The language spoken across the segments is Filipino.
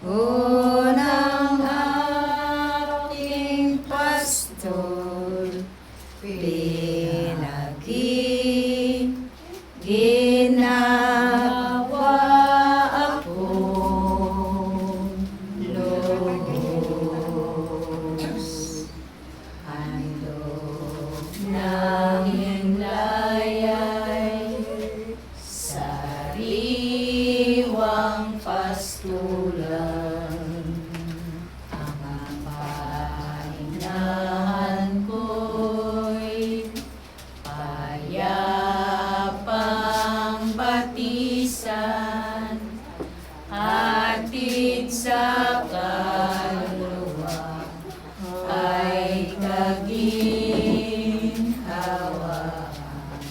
unang aking pastor, ginawa akong lubos. Handog ng hinlayay, sariwang pastulan. Ang pahingahan ko'y payapang batisan, hatid sa kaluluwa ay kaginhawaan.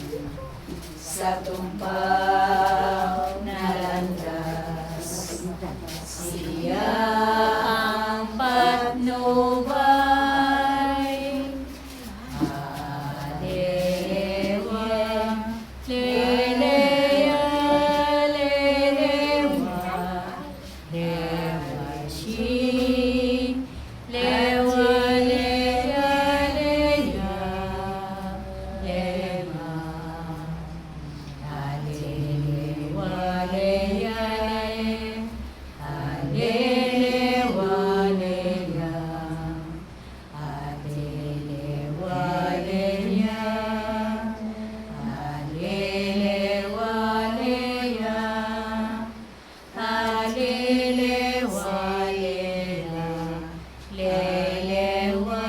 Sa tumpang na landas, siya ang patnubay. Alewa, leleya, lelewa, lewa shi, lewa, leya, leya, lewa. Alelewa, leya, alelewa, leya, alelewa, leya, alelewa, leya, alelewa, leya, lelewa,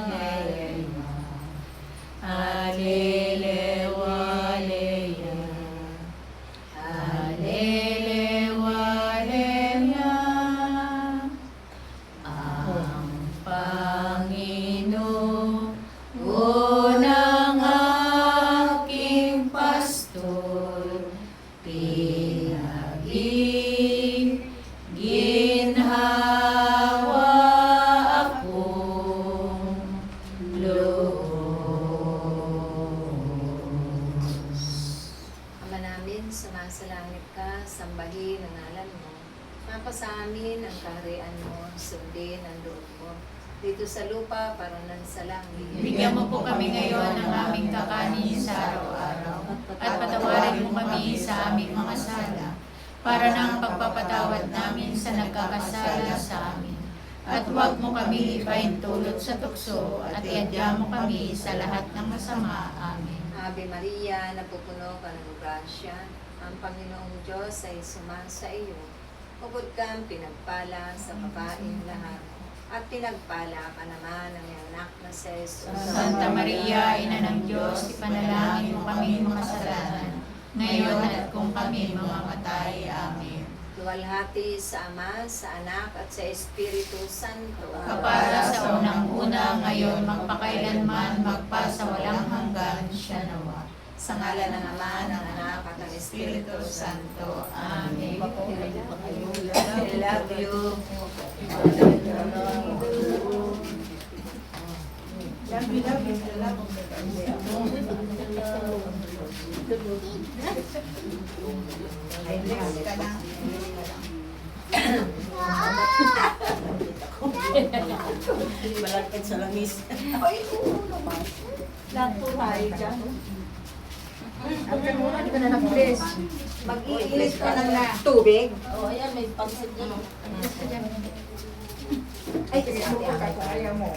leya, alelewa, leya, alelewa, leya. Ang Panginoon ang aking pastor, ginhawa akong lubos. Ama namin, sumasalangit ka, sambahin ang ngalan mo. Mapasa amin ang kaharian mo, sundin ang loob mo. Dito sa lupa, paranan sa langit. Bigyan mo po kami ngayon ng aming kakanin sa araw-araw, at patawarin mo kami sa aming mga sala, para nang pagpapatawad namin sa nagkakasala sa amin. At huwag mo kami ipaintulot sa tukso, at iadya mo kami sa lahat ng masama. Amen. Ave Maria, napupuno ka ng grasya. Ang Panginoong Diyos ay sumasa iyo. Bukod kang pinagpala sa babaeng lahat, at pinagpala ka naman ng iyong anak na si Jesus. Santa Maria, Ina ng Diyos, ipanalangin mo kami makasalanan, ngayon at kung kami mamamatay. Amen. Luwalhati sa Ama, sa Anak, at sa Espiritu Santo. Kapara sa unang-una, ngayon, magpakailanman, magpasawalang hanggan, siya nawa. Sa ngalan ng Ama, ng Anak, at ng Espiritu Santo. Amen. I love you. Malapit sa langis. Ay, oo naman. Lahat po tayo dyan. After muna, di ka na nag-bless. Mag-iilis ka ng tubig. Oh, ayan, may pansit dyan. Ay, kasi ako ayaw mo.